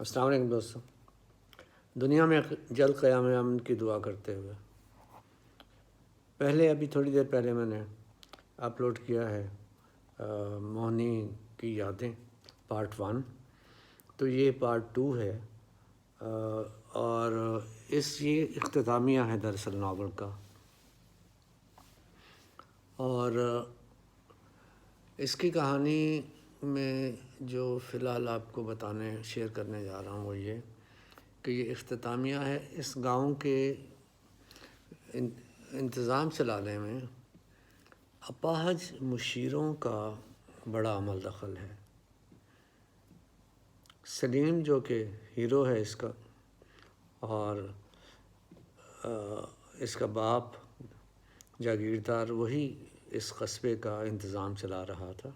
السلام علیکم دوستوں، دنیا میں جلد قیام امن کی دعا کرتے ہوئے ابھی تھوڑی دیر پہلے میں نے اپلوڈ کیا ہے موہنی کی یادیں پارٹ 1، تو یہ پارٹ 2 ہے اور یہ اختتامیہ ہے دراصل ناول کا، اور اس کی کہانی میں جو فی الحال آپ کو شیئر کرنے جا رہا ہوں وہ یہ کہ یہ اختتامیہ ہے۔ اس گاؤں کے انتظام چلانے میں اپاہج مشیروں کا بڑا عمل دخل ہے۔ سلیم جو کہ ہیرو ہے اس کا، اور اس کا باپ جاگیردار وہی اس قصبے کا انتظام چلا رہا تھا،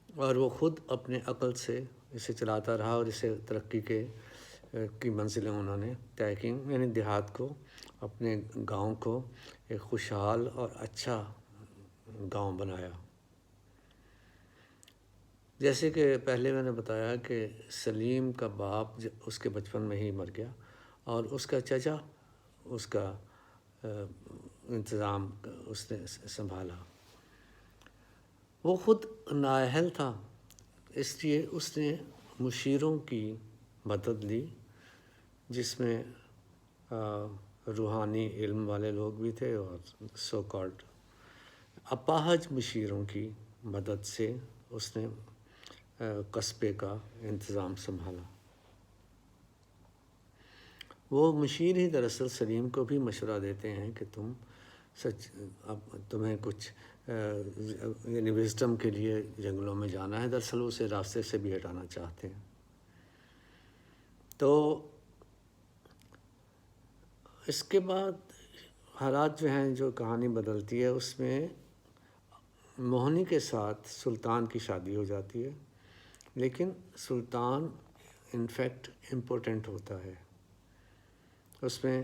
اور وہ خود اپنے عقل سے اسے چلاتا رہا اور اسے ترقی کی منزلیں انہوں نے طے کی، یعنی دیہات کو، اپنے گاؤں کو ایک خوشحال اور اچھا گاؤں بنایا۔ جیسے کہ پہلے میں نے بتایا کہ سلیم کا باپ اس کے بچپن میں ہی مر گیا، اور اس کا چچا اس کا انتظام اس نے سنبھالا۔ وہ خود نااہل تھا، اس لیے اس نے مشیروں کی مدد لی، جس میں روحانی علم والے لوگ بھی تھے، اور سو کالڈ اپاہج مشیروں کی مدد سے اس نے قصبے کا انتظام سنبھالا۔ وہ مشیر ہی دراصل سلیم کو بھی مشورہ دیتے ہیں کہ تمہیں کچھ یعنی وزڈم کے لیے جنگلوں میں جانا ہے۔ دراصل اسے راستے سے بھی ہٹانا چاہتے ہیں۔ تو اس کے بعد حالات جو ہیں، جو کہانی بدلتی ہے، اس میں موہنی کے ساتھ سلطان کی شادی ہو جاتی ہے، لیکن سلطان انفیکٹ امپورٹنٹ ہوتا ہے اس میں،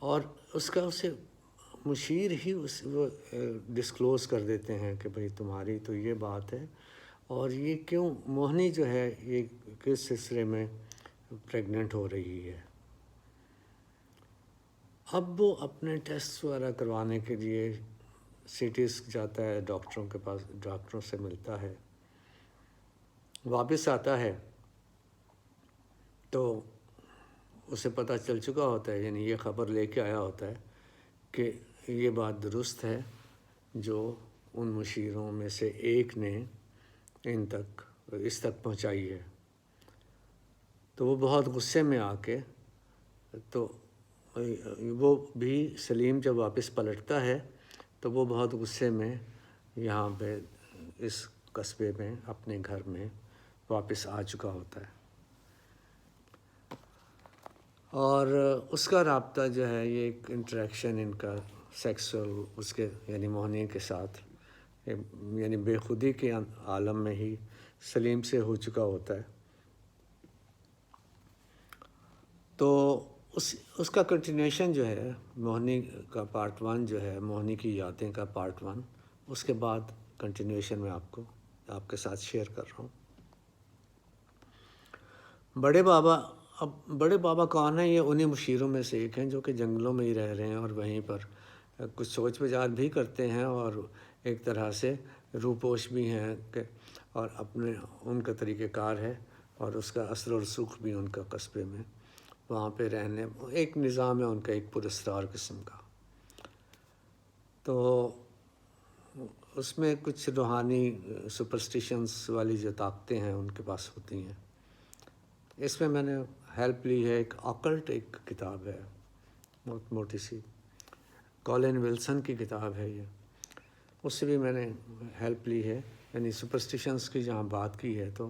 اور اسے مشیر ہی وہ ڈسکلوز کر دیتے ہیں کہ بھئی تمہاری تو یہ بات ہے، اور یہ کیوں موہنی جو ہے یہ کس سلسلے میں پریگننٹ ہو رہی ہے۔ اب وہ اپنے ٹیسٹ وغیرہ کروانے کے لیے سٹیز جاتا ہے، ڈاکٹروں کے پاس، ڈاکٹروں سے ملتا ہے، واپس آتا ہے تو اسے پتہ چل چکا ہوتا ہے، یعنی یہ خبر لے کے آیا ہوتا ہے کہ یہ بات درست ہے جو ان مشیروں میں سے ایک نے اس تک پہنچائی ہے۔ تو وہ بہت غصے میں آ کے، تو وہ بھی سلیم جب واپس پلٹتا ہے تو وہ بہت غصے میں یہاں پہ اس قصبے میں اپنے گھر میں واپس آ چکا ہوتا ہے، اور اس کا رابطہ جو ہے، یہ ایک انٹریکشن ان کا سیکسول اس کے یعنی موہنی کے ساتھ، یعنی بے خودی کے عالم میں ہی سلیم سے ہو چکا ہوتا ہے۔ تو اس کا کنٹینیوشن جو ہے، موہنی کا پارٹ 1 جو ہے، موہنی کی یادیں کا پارٹ 1، اس کے بعد کنٹینیوشن میں آپ کے ساتھ شیئر کر رہا ہوں۔ بڑے بابا کون ہیں؟ یہ انہی مشیروں میں سے ایک ہیں جو کہ جنگلوں میں ہی رہ رہے ہیں، اور وہیں پر کچھ سوچ بچار بھی کرتے ہیں، اور ایک طرح سے روپوش بھی ہیں، اور ان کا طریقہ کار ہے، اور اس کا اثر و رسوخ بھی ان کا قصبے میں وہاں پہ رہنے، ایک نظام ہے ان کا، ایک پراسرار قسم کا۔ تو اس میں کچھ روحانی سپرسٹیشنز والی جو طاقتیں ہیں ان کے پاس ہوتی ہیں۔ اس میں نے ہیلپ لی ہے، ایک آکلٹ ایک کتاب ہے، بہت موٹی سی، کولن ولسن کی کتاب ہے یہ، اس سے بھی میں نے ہیلپ لی ہے، یعنی سپرسٹیشنز کی جہاں بات کی ہے تو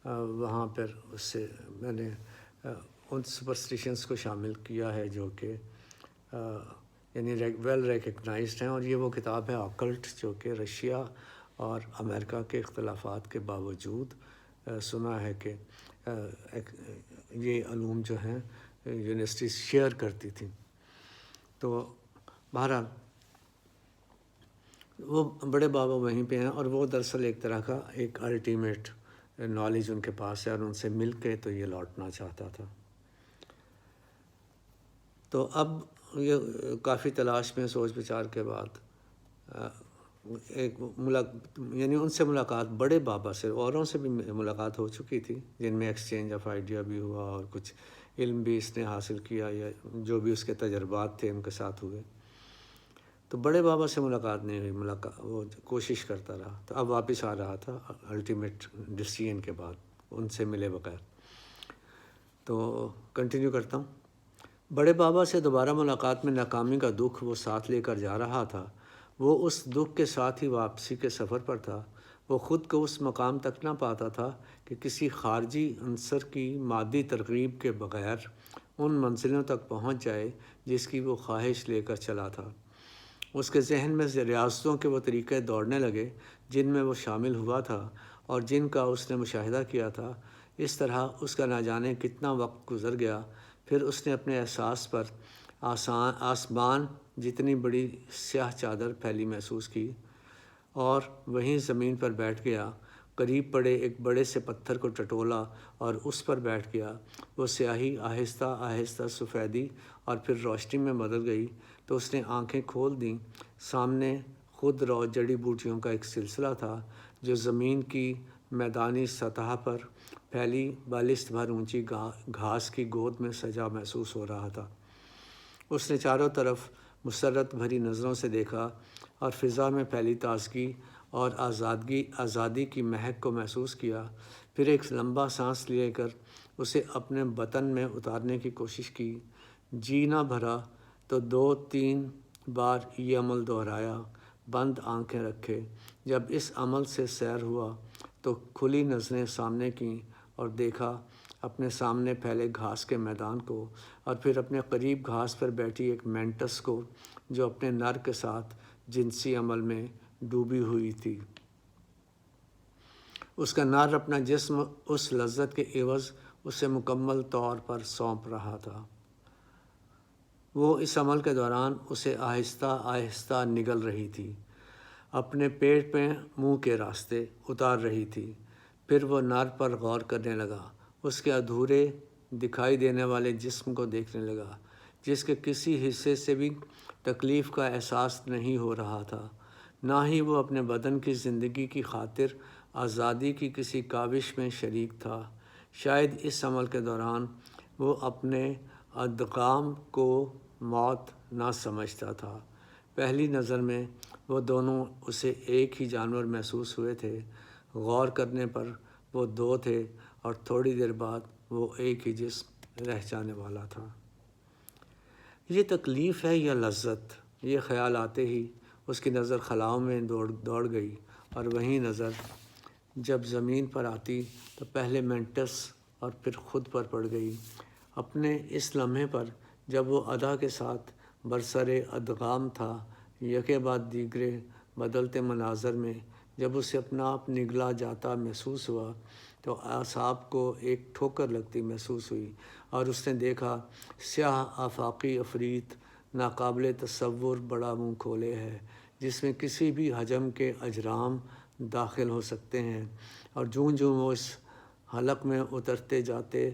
وہاں پر اس سے میں نے ان سپرسٹیشنز کو شامل کیا ہے جو کہ یعنی ویل ریکگنائزڈ ہیں، اور یہ وہ کتاب ہے آکلٹ جو کہ رشیا اور امریکہ کے اختلافات کے باوجود سنا ہے کہ یہ علوم جو ہیں یونیورسٹیز شیئر کرتی تھیں۔ تو بہرحال وہ بڑے بابا وہیں پہ ہیں، اور وہ دراصل ایک طرح کا ایک الٹیمیٹ نالج ان کے پاس ہے اور ان سے مل کے تو یہ لوٹنا چاہتا تھا۔ تو اب یہ کافی تلاش میں سوچ بچار کے بعد ایک یعنی ان سے ملاقات بڑے بابا سے، اوروں سے بھی ملاقات ہو چکی تھی جن میں ایکسچینج آف آئیڈیا بھی ہوا اور کچھ علم بھی اس نے حاصل کیا، یا جو بھی اس کے تجربات تھے ان کے ساتھ ہوئے۔ تو بڑے بابا سے ملاقات نہیں ہوئی، وہ کوشش کرتا رہا، تو اب واپس آ رہا تھا الٹیمیٹ ڈیسیژن کے بعد ان سے ملے بغیر۔ تو کنٹینیو کرتا ہوں۔ بڑے بابا سے دوبارہ ملاقات میں ناکامی کا دکھ وہ ساتھ لے کر جا رہا تھا۔ وہ اس دکھ کے ساتھ ہی واپسی کے سفر پر تھا۔ وہ خود کو اس مقام تک نہ پاتا تھا کہ کسی خارجی عنصر کی مادی ترغیب کے بغیر ان منزلوں تک پہنچ جائے جس کی وہ خواہش لے کر چلا تھا۔ اس کے ذہن میں ریاستوں کے وہ طریقے دوڑنے لگے جن میں وہ شامل ہوا تھا اور جن کا اس نے مشاہدہ کیا تھا۔ اس طرح اس کا نہ جانے کتنا وقت گزر گیا، پھر اس نے اپنے احساس پر آسمان جتنی بڑی سیاہ چادر پھیلی محسوس کی اور وہیں زمین پر بیٹھ گیا۔ قریب پڑے ایک بڑے سے پتھر کو ٹٹولا اور اس پر بیٹھ گیا۔ وہ سیاہی آہستہ آہستہ سفیدی اور پھر روشنی میں بدل گئی تو اس نے آنکھیں کھول دیں۔ سامنے خود رو جڑی بوٹیوں کا ایک سلسلہ تھا جو زمین کی میدانی سطح پر پھیلی بالشت بھر اونچی گھاس کی گود میں سجا محسوس ہو رہا تھا۔ اس نے چاروں طرف مسرت بھری نظروں سے دیکھا اور فضا میں پھیلی تازگی اور آزادی کی مہک کو محسوس کیا۔ پھر ایک لمبا سانس لے کر اسے اپنے بطن میں اتارنے کی کوشش کی۔ جی نہ بھرا تو 2-3 بار یہ عمل دہرایا، بند آنکھیں رکھے۔ جب اس عمل سے سیر ہوا تو کھلی نظریں سامنے کیں اور دیکھا اپنے سامنے پھیلے گھاس کے میدان کو، اور پھر اپنے قریب گھاس پر بیٹھی ایک مینٹس کو جو اپنے نر کے ساتھ جنسی عمل میں ڈوبی ہوئی تھی۔ اس کا نر اپنا جسم اس لذت کے عوض اسے مکمل طور پر سونپ رہا تھا۔ وہ اس عمل کے دوران اسے آہستہ آہستہ نگل رہی تھی، اپنے پیٹ میں منہ کے راستے اتار رہی تھی۔ پھر وہ نر پر غور کرنے لگا، اس کے ادھورے دکھائی دینے والے جسم کو دیکھنے لگا جس کے کسی حصے سے بھی تکلیف کا احساس نہیں ہو رہا تھا، نہ ہی وہ اپنے بدن کی زندگی کی خاطر آزادی کی کسی کاوش میں شریک تھا۔ شاید اس عمل کے دوران وہ اپنے ادغام کو موت نہ سمجھتا تھا۔ پہلی نظر میں وہ دونوں اسے ایک ہی جانور محسوس ہوئے تھے، غور کرنے پر وہ 2 تھے اور تھوڑی دیر بعد وہ ایک ہی جسم رہ جانے والا تھا۔ یہ تکلیف ہے یا لذت؟ یہ خیال آتے ہی اس کی نظر خلاؤں میں دوڑ گئی اور وہیں نظر جب زمین پر آتی تو پہلے مینٹس اور پھر خود پر پڑ گئی۔ اپنے اس لمحے پر جب وہ ادا کے ساتھ برسر ادغام تھا، یکے بعد دیگرے بدلتے مناظر میں جب اسے اپنا آپ نگلا جاتا محسوس ہوا تو اعصاب کو ایک ٹھوکر لگتی محسوس ہوئی اور اس نے دیکھا سیاہ آفاقی عفریت ناقابل تصور بڑا منہ کھولے ہے جس میں کسی بھی حجم کے اجرام داخل ہو سکتے ہیں، اور جوں جوں وہ اس حلق میں اترتے جاتے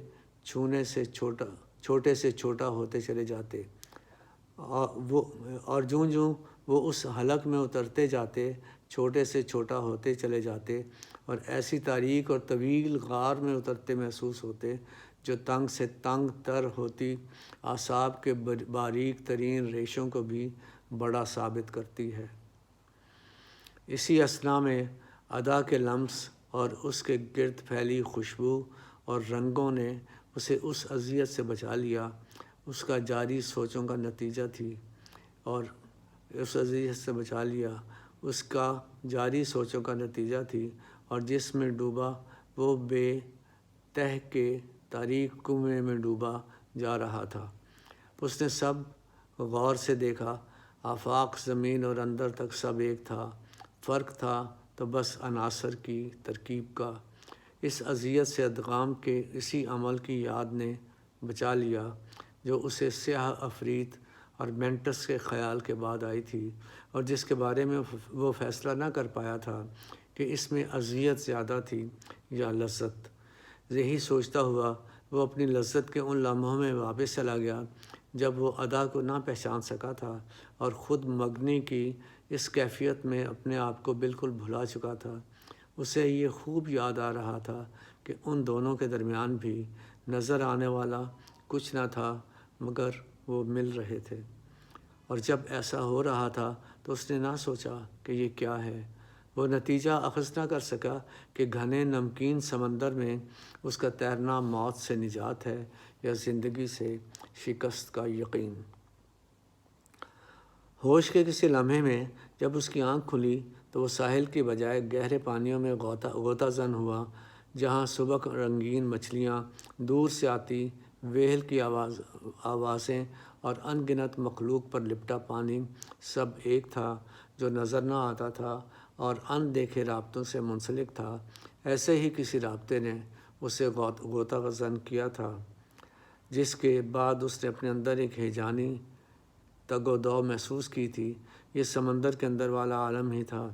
چھوٹے سے چھوٹا ہوتے چلے جاتے اور جوں جوں وہ اس حلق میں اترتے جاتے چھوٹے سے چھوٹا ہوتے چلے جاتے اور ایسی تاریک اور طویل غار میں اترتے محسوس ہوتے جو تنگ سے تنگ تر ہوتی اعصاب کے باریک ترین ریشوں کو بھی بڑا ثابت کرتی ہے۔ اسی اثنا میں ادا کے لمس اور اس کے گرد پھیلی خوشبو اور رنگوں نے اسے اس اذیت سے بچا لیا، اس کا جاری سوچوں کا نتیجہ تھی اور اس اذیت سے بچا لیا اس کا جاری سوچوں کا نتیجہ تھی اور جس میں ڈوبا وہ بے تہ کے تاریک کنویں میں ڈوبا جا رہا تھا۔ اس نے سب غور سے دیکھا، آفاق زمین اور اندر تک سب ایک تھا، فرق تھا تو بس عناصر کی ترکیب کا۔ اس اذیت سے ادغام کے اسی عمل کی یاد نے بچا لیا جو اسے سیاہ عفریت اور مینٹس کے خیال کے بعد آئی تھی اور جس کے بارے میں وہ فیصلہ نہ کر پایا تھا کہ اس میں اذیت زیادہ تھی یا لذت؟ یہی سوچتا ہوا وہ اپنی لذت کے ان لمحوں میں واپس چلا گیا جب وہ ادا کو نہ پہچان سکا تھا اور خود مگنی کی اس کیفیت میں اپنے آپ کو بالکل بھلا چکا تھا۔ اسے یہ خوب یاد آ رہا تھا کہ ان دونوں کے درمیان بھی نظر آنے والا کچھ نہ تھا مگر وہ مل رہے تھے، اور جب ایسا ہو رہا تھا تو اس نے نہ سوچا کہ یہ کیا ہے۔ وہ نتیجہ اخذ نہ کر سکا کہ گھنے نمکین سمندر میں اس کا تیرنا موت سے نجات ہے یا زندگی سے شکست کا یقین۔ ہوش کے کسی لمحے میں جب اس کی آنکھ کھلی تو وہ ساحل کی بجائے گہرے پانیوں میں غوطہ زن ہوا، جہاں سبک رنگین مچھلیاں، دور سے آتی ویل کی آوازیں اور ان گنت مخلوق پر لپٹا پانی سب ایک تھا جو نظر نہ آتا تھا اور ان دیکھے رابطوں سے منسلک تھا۔ ایسے ہی کسی رابطے نے اسے غوطہ زن کیا تھا، جس کے بعد اس نے اپنے اندر ایک ہیجانی تگ و دو محسوس کی تھی۔ یہ سمندر کے اندر والا عالم ہی تھا۔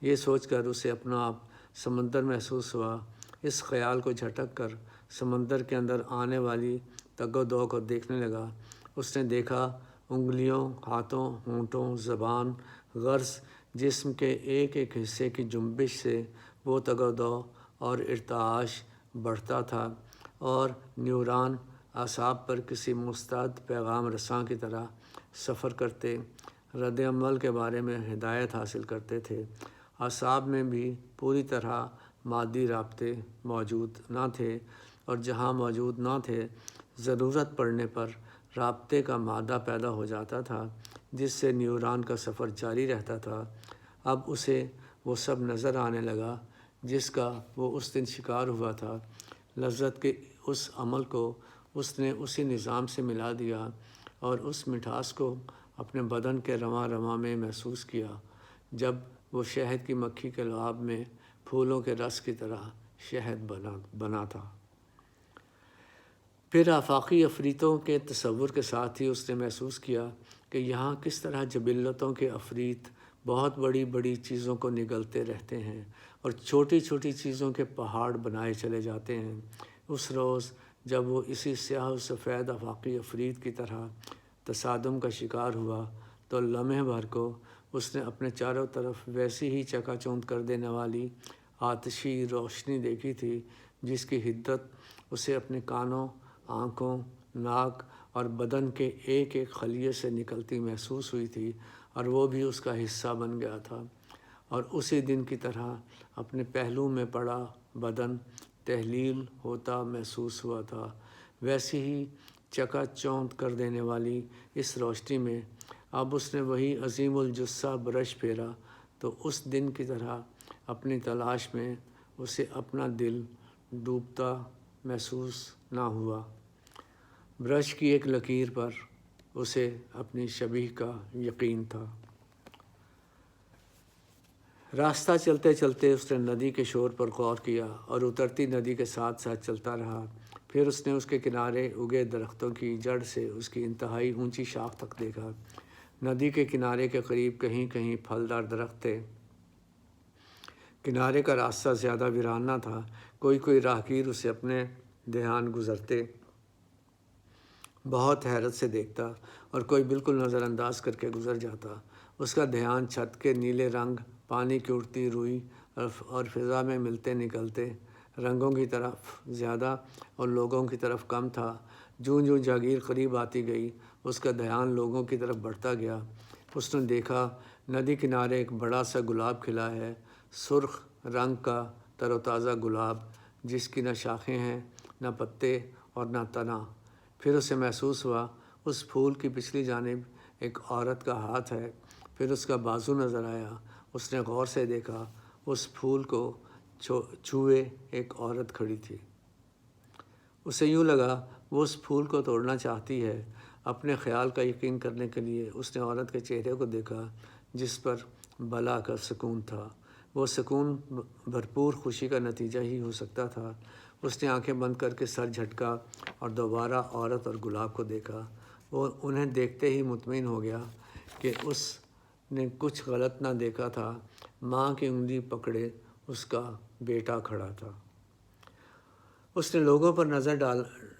یہ سوچ کر اسے اپنا آپ سمندر محسوس ہوا۔ اس خیال کو جھٹک کر سمندر کے اندر آنے والی تگ و دو کو دیکھنے لگا۔ اس نے دیکھا انگلیوں، ہاتھوں، ہونٹوں، زبان، غرض جسم کے ایک ایک حصے کی جنبش سے وہ تگ و دو اور ارتعاش بڑھتا تھا، اور نیوران اعصاب پر کسی مستعد پیغام رساں کی طرح سفر کرتے رد عمل کے بارے میں ہدایت حاصل کرتے تھے۔ اعصاب میں بھی پوری طرح مادی رابطے موجود نہ تھے، اور جہاں موجود نہ تھے ضرورت پڑنے پر رابطے کا مادہ پیدا ہو جاتا تھا جس سے نیوران کا سفر جاری رہتا تھا۔ اب اسے وہ سب نظر آنے لگا جس کا وہ اس دن شکار ہوا تھا۔ لذت کے اس عمل کو اس نے اسی نظام سے ملا دیا اور اس مٹھاس کو اپنے بدن کے رواں رواں میں محسوس کیا جب وہ شہد کی مکھی کے لعاب میں پھولوں کے رس کی طرح شہد بنا تھا۔ پھر آفاقی عفریتوں کے تصور کے ساتھ ہی اس نے محسوس کیا کہ یہاں کس طرح جبلتوں کے عفریت بہت بڑی بڑی چیزوں کو نگلتے رہتے ہیں اور چھوٹی چھوٹی چیزوں کے پہاڑ بنائے چلے جاتے ہیں۔ اس روز جب وہ اسی سیاہ و سفید آفاقی عفریت کی طرح تصادم کا شکار ہوا تو لمحے بھر کو اس نے اپنے چاروں طرف ویسی ہی چکا چوند کر دینے والی آتشی روشنی دیکھی تھی جس کی حدت اسے اپنے کانوں، آنکھوں، ناک اور بدن کے ایک ایک خلیے سے نکلتی محسوس ہوئی تھی، اور وہ بھی اس کا حصہ بن گیا تھا، اور اسی دن کی طرح اپنے پہلو میں پڑا بدن تحلیل ہوتا محسوس ہوا تھا۔ ویسی ہی چکا چوند کر دینے والی اس روشنی میں اب اس نے وہی عظیم الجثہ برش پھیرا تو اس دن کی طرح اپنی تلاش میں اسے اپنا دل ڈوبتا محسوس نہ ہوا۔ برش کی ایک لکیر پر اسے اپنی شبیہ کا یقین تھا۔ راستہ چلتے چلتے اس نے ندی کے شور پر غور کیا اور اترتی ندی کے ساتھ ساتھ چلتا رہا۔ پھر اس نے اس کے کنارے اگے درختوں کی جڑ سے اس کی انتہائی اونچی شاخ تک دیکھا۔ ندی کے کنارے کے قریب کہیں کہیں پھلدار درخت تھے۔ کنارے کا راستہ زیادہ ویران نہ تھا۔ کوئی راہگیر اسے اپنے دھیان گزرتے بہت حیرت سے دیکھتا اور کوئی بالکل نظر انداز کر کے گزر جاتا۔ اس کا دھیان چھت کے نیلے رنگ، پانی کی اٹھتی روئی اور فضا میں ملتے نکلتے رنگوں کی طرف زیادہ اور لوگوں کی طرف کم تھا۔ جوں جوں جاگیر قریب آتی گئی اس کا دھیان لوگوں کی طرف بڑھتا گیا۔ اس نے دیکھا ندی کنارے ایک بڑا سا گلاب کھلا ہے، سرخ رنگ کا تر و تازہ گلاب جس کی نہ شاخیں ہیں، نہ پتے اور نہ تنا۔ پھر اسے محسوس ہوا اس پھول کی پچھلی جانب ایک عورت کا ہاتھ ہے، پھر اس کا بازو نظر آیا۔ اس نے غور سے دیکھا، اس پھول کو چھوئے ایک عورت کھڑی تھی۔ اسے یوں لگا وہ اس پھول کو توڑنا چاہتی ہے۔ اپنے خیال کا یقین کرنے کے لیے اس نے عورت کے چہرے کو دیکھا جس پر بلا کا سکون تھا۔ وہ سکون بھرپور خوشی کا نتیجہ ہی ہو سکتا تھا۔ اس نے آنکھیں بند کر کے سر جھٹکا اور دوبارہ عورت اور گلاب کو دیکھا۔ وہ انہیں دیکھتے ہی مطمئن ہو گیا کہ اس نے کچھ غلط نہ دیکھا تھا۔ ماں کی انگلی پکڑے اس کا بیٹا کھڑا تھا۔ اس نے لوگوں پر نظر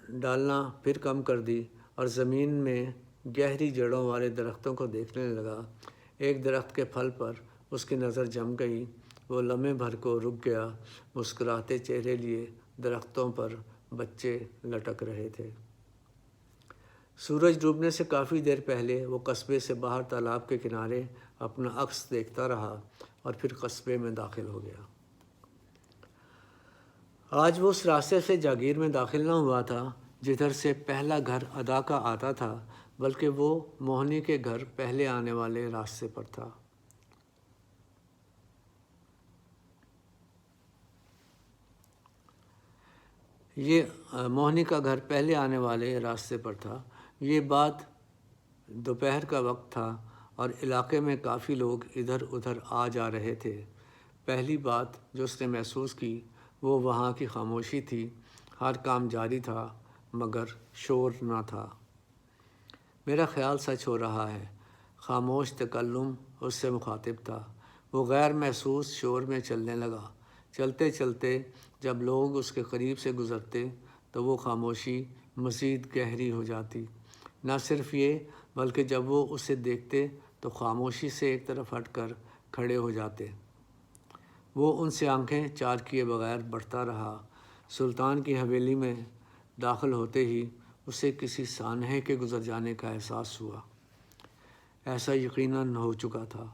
ڈالنا پھر کم کر دی اور زمین میں گہری جڑوں والے درختوں کو دیکھنے لگا۔ ایک درخت کے پھل پر اس کی نظر جم گئی۔ وہ لمحے بھر کو رک گیا، مسکراتے چہرے لیے درختوں پر بچے لٹک رہے تھے۔ سورج ڈوبنے سے کافی دیر پہلے وہ قصبے سے باہر تالاب کے کنارے اپنا عکس دیکھتا رہا اور پھر قصبے میں داخل ہو گیا۔ آج وہ اس راستے سے جاگیر میں داخل نہ ہوا تھا جدھر سے پہلا گھر ادا کا آتا تھا، بلکہ وہ موہنی کے گھر پہلے آنے والے راستے پر تھا۔ موہنی کا گھر پہلے آنے والے راستے پر تھا۔ یہ بات دوپہر کا وقت تھا اور علاقے میں کافی لوگ ادھر ادھر آ جا رہے تھے۔ پہلی بات جو اس نے محسوس کی وہ وہاں کی خاموشی تھی۔ ہر کام جاری تھا مگر شور نہ تھا۔ میرا خیال سچ ہو رہا ہے، خاموش تکلم اس سے مخاطب تھا۔ وہ غیر محسوس شور میں چلنے لگا۔ چلتے چلتے جب لوگ اس کے قریب سے گزرتے تو وہ خاموشی مزید گہری ہو جاتی۔ نہ صرف یہ بلکہ جب وہ اسے دیکھتے تو خاموشی سے ایک طرف ہٹ کر کھڑے ہو جاتے۔ وہ ان سے آنکھیں چار کیے بغیر بڑھتا رہا۔ سلطان کی حویلی میں داخل ہوتے ہی اسے کسی سانحے کے گزر جانے کا احساس ہوا۔ ایسا یقیناً ہو چکا تھا۔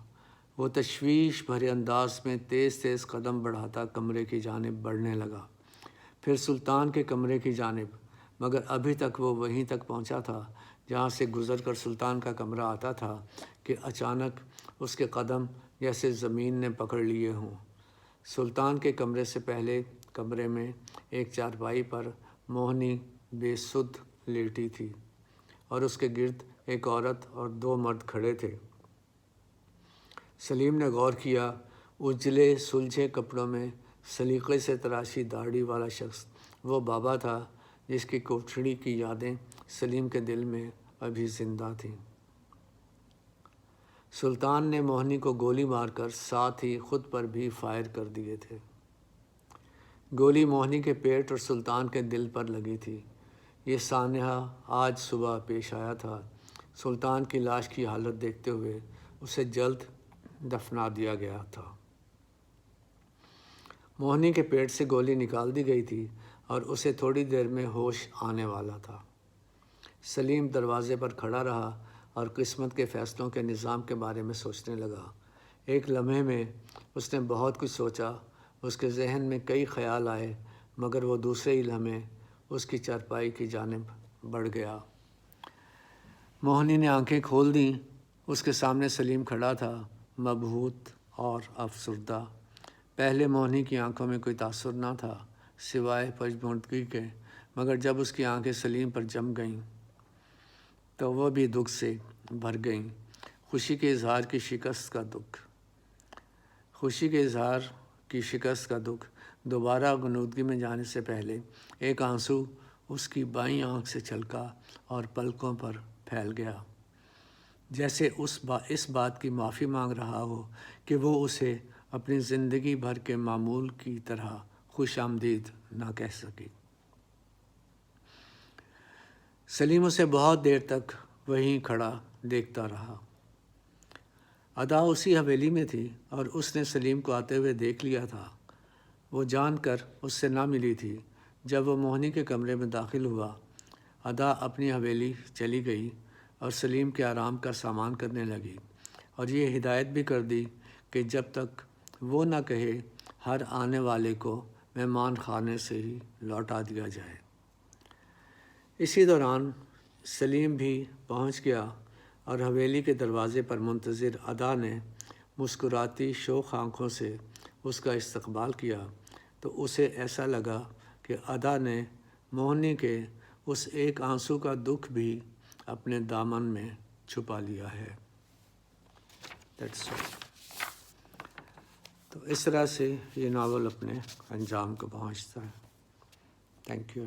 وہ تشویش بھرے انداز میں تیز تیز قدم بڑھاتا کمرے کی جانب بڑھنے لگا، پھر سلطان کے کمرے کی جانب، مگر ابھی تک وہ وہیں تک پہنچا تھا جہاں سے گزر کر سلطان کا کمرہ آتا تھا کہ اچانک اس کے قدم جیسے زمین نے پکڑ لیے ہوں۔ سلطان کے کمرے سے پہلے کمرے میں ایک چارپائی پر موہنی بے سدھ لیٹی تھی اور اس کے گرد ایک عورت اور دو مرد کھڑے تھے۔ سلیم نے غور کیا، اجلے سلجھے کپڑوں میں سلیقے سے تراشی داڑھی والا شخص وہ بابا تھا جس کی کوٹھڑی کی یادیں سلیم کے دل میں ابھی زندہ تھیں۔ سلطان نے موہنی کو گولی مار کر ساتھ ہی خود پر بھی فائر کر دیے تھے۔ گولی موہنی کے پیٹ اور سلطان کے دل پر لگی تھی۔ یہ سانحہ آج صبح پیش آیا تھا۔ سلطان کی لاش کی حالت دیکھتے ہوئے اسے جلد دفنا دیا گیا تھا۔ موہنی کے پیٹ سے گولی نکال دی گئی تھی اور اسے تھوڑی دیر میں ہوش آنے والا تھا۔ سلیم دروازے پر کھڑا رہا اور قسمت کے فیصلوں کے نظام کے بارے میں سوچنے لگا۔ ایک لمحے میں اس نے بہت کچھ سوچا، اس کے ذہن میں کئی خیال آئے، مگر وہ دوسرے ہی لمحے اس کی چارپائی کی جانب بڑھ گیا۔ موہنی نے آنکھیں کھول دیں۔ اس کے سامنے سلیم کھڑا تھا، مبہوت اور افسردہ۔ پہلے موہنی کی آنکھوں میں کوئی تاثر نہ تھا سوائے پشیمانگی کے، مگر جب اس کی آنکھیں سلیم پر جم گئیں تو وہ بھی دکھ سے بھر گئیں۔ خوشی کے اظہار کی شکست کا دکھ۔ خوشی کے اظہار کی شکست کا دکھ۔ دوبارہ غنودگی میں جانے سے پہلے ایک آنسو اس کی بائیں آنکھ سے چھلکا اور پلکوں پر پھیل گیا، جیسے اس بات کی معافی مانگ رہا ہو کہ وہ اسے اپنی زندگی بھر کے معمول کی طرح خوش آمدید نہ کہہ سکی۔ سلیم اسے بہت دیر تک وہیں کھڑا دیکھتا رہا۔ ادا اسی حویلی میں تھی اور اس نے سلیم کو آتے ہوئے دیکھ لیا تھا۔ وہ جان کر اس سے نہ ملی تھی۔ جب وہ موہنی کے کمرے میں داخل ہوا، ادا اپنی حویلی چلی گئی اور سلیم کے آرام کا سامان کرنے لگی اور یہ ہدایت بھی کر دی کہ جب تک وہ نہ کہے ہر آنے والے کو مہمان خانے سے ہی لوٹا دیا جائے۔ اسی دوران سلیم بھی پہنچ گیا اور حویلی کے دروازے پر منتظر ادا نے مسکراتی شوخ آنکھوں سے اس کا استقبال کیا تو اسے ایسا لگا کہ ادا نے موہنی کے اس ایک آنسو کا دکھ بھی اپنے دامن میں چھپا لیا ہے۔ تو اس طرح سے یہ ناول اپنے انجام کو پہنچتا ہے۔ Thank you.